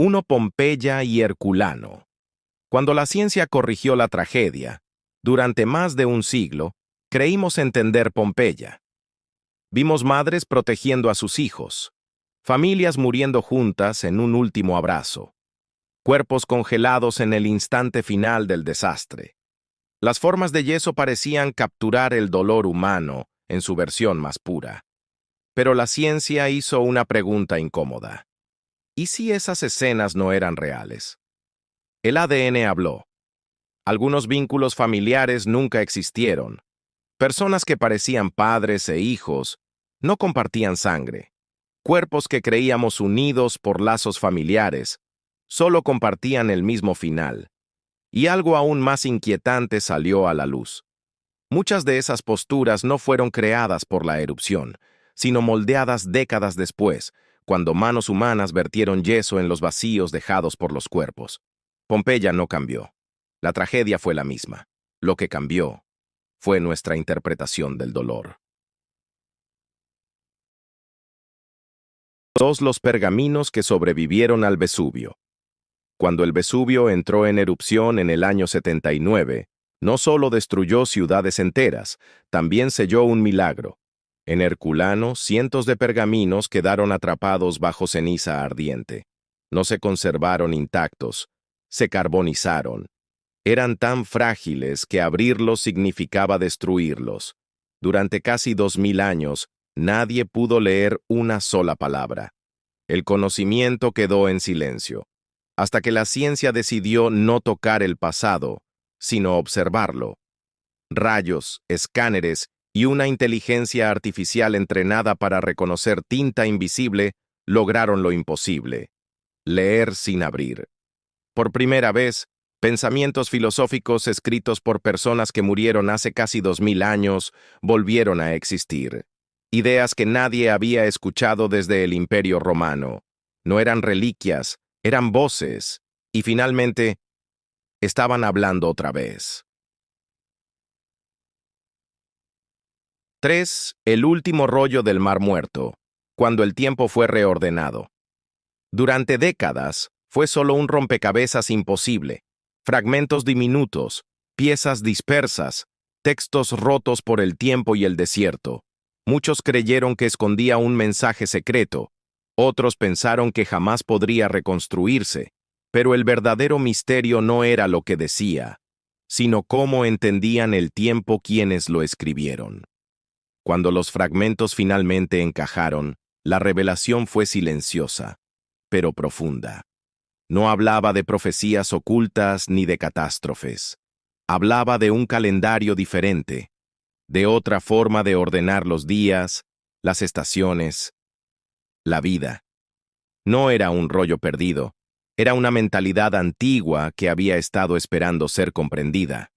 1 Pompeya y Herculano. Cuando la ciencia corrigió la tragedia, durante más de un siglo, creímos entender Pompeya. Vimos madres protegiendo a sus hijos, familias muriendo juntas en un último abrazo, cuerpos congelados en el instante final del desastre. Las formas de yeso parecían capturar el dolor humano en su versión más pura. Pero la ciencia hizo una pregunta incómoda. ¿Y si esas escenas no eran reales? El ADN habló. Algunos vínculos familiares nunca existieron. Personas que parecían padres e hijos no compartían sangre. Cuerpos que creíamos unidos por lazos familiares solo compartían el mismo final. Y algo aún más inquietante salió a la luz. Muchas de esas posturas no fueron creadas por la erupción, sino moldeadas décadas después, cuando manos humanas vertieron yeso en los vacíos dejados por los cuerpos. Pompeya no cambió. La tragedia fue la misma. Lo que cambió fue nuestra interpretación del dolor. Todos los pergaminos que sobrevivieron al Vesubio. Cuando el Vesubio entró en erupción en el año 79, no solo destruyó ciudades enteras, también selló un milagro. En Herculano, cientos de pergaminos quedaron atrapados bajo ceniza ardiente. No se conservaron intactos, se carbonizaron. Eran tan frágiles que abrirlos significaba destruirlos. Durante casi 2000 años, nadie pudo leer una sola palabra. El conocimiento quedó en silencio, hasta que la ciencia decidió no tocar el pasado, sino observarlo. Rayos, escáneres y una inteligencia artificial entrenada para reconocer tinta invisible lograron lo imposible: leer sin abrir. Por primera vez, pensamientos filosóficos escritos por personas que murieron hace casi 2000 años volvieron a existir. Ideas que nadie había escuchado desde el Imperio Romano. No eran reliquias, eran voces, y finalmente, estaban hablando otra vez. 3. El último rollo del Mar Muerto, cuando el tiempo fue reordenado. Durante décadas, fue solo un rompecabezas imposible, fragmentos diminutos, piezas dispersas, textos rotos por el tiempo y el desierto. Muchos creyeron que escondía un mensaje secreto, otros pensaron que jamás podría reconstruirse, pero el verdadero misterio no era lo que decía, sino cómo entendían el tiempo quienes lo escribieron. Cuando los fragmentos finalmente encajaron, la revelación fue silenciosa, pero profunda. No hablaba de profecías ocultas ni de catástrofes. Hablaba de un calendario diferente, de otra forma de ordenar los días, las estaciones, la vida. No era un rollo perdido, era una mentalidad antigua que había estado esperando ser comprendida.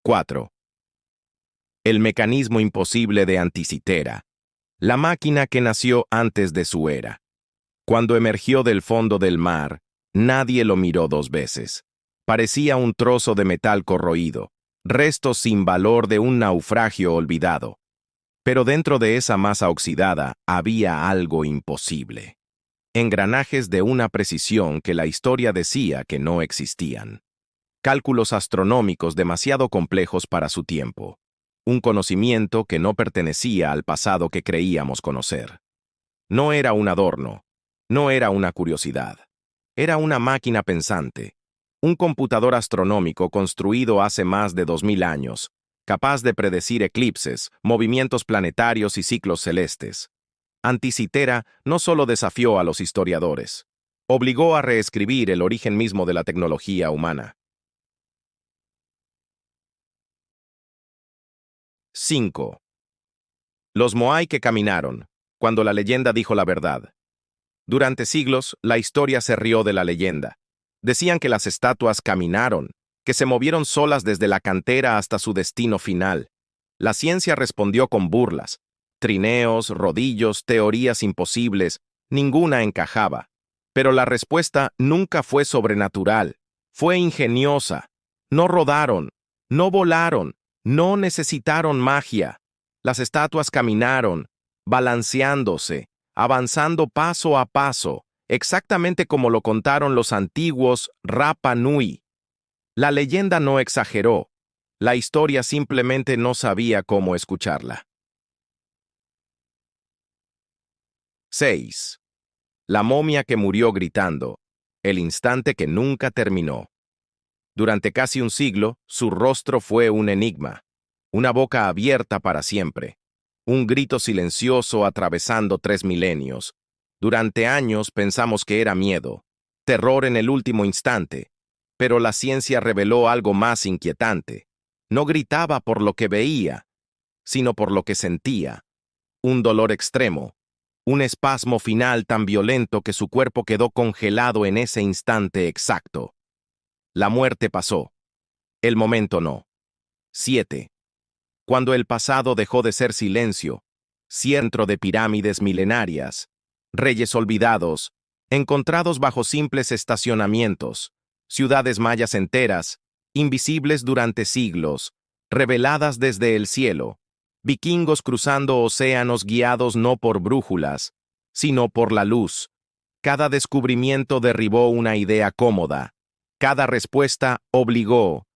4. El mecanismo imposible de Anticitera, la máquina que nació antes de su era. Cuando emergió del fondo del mar, nadie lo miró 2 veces. Parecía un trozo de metal corroído, restos sin valor de un naufragio olvidado. Pero dentro de esa masa oxidada había algo imposible. Engranajes de una precisión que la historia decía que no existían. Cálculos astronómicos demasiado complejos para su tiempo. Un conocimiento que no pertenecía al pasado que creíamos conocer. No era un adorno, no era una curiosidad. Era una máquina pensante, un computador astronómico construido hace más de 2000 años, capaz de predecir eclipses, movimientos planetarios y ciclos celestes. Anticitera no solo desafió a los historiadores, obligó a reescribir el origen mismo de la tecnología humana. 5. Los Moai que caminaron, cuando la leyenda dijo la verdad. Durante siglos, la historia se rió de la leyenda. Decían que las estatuas caminaron, que se movieron solas desde la cantera hasta su destino final. La ciencia respondió con burlas. Trineos, rodillos, teorías imposibles, ninguna encajaba. Pero la respuesta nunca fue sobrenatural, fue ingeniosa. No rodaron, no volaron, no necesitaron magia. Las estatuas caminaron, balanceándose, avanzando paso a paso, exactamente como lo contaron los antiguos Rapa Nui. La leyenda no exageró, la historia simplemente no sabía cómo escucharla. 6. La momia que murió gritando, el instante que nunca terminó. Durante casi un siglo, su rostro fue un enigma, una boca abierta para siempre, un grito silencioso atravesando 3 milenios. Durante años pensamos que era miedo, terror en el último instante, pero la ciencia reveló algo más inquietante. No gritaba por lo que veía, sino por lo que sentía, un dolor extremo, un espasmo final tan violento que su cuerpo quedó congelado en ese instante exacto. La muerte pasó, el momento no. 7. Cuando el pasado dejó de ser silencio, centro de pirámides milenarias, reyes olvidados, encontrados bajo simples estacionamientos, ciudades mayas enteras, invisibles durante siglos, reveladas desde el cielo, vikingos cruzando océanos guiados no por brújulas, sino por la luz. Cada descubrimiento derribó una idea cómoda, cada respuesta obligó,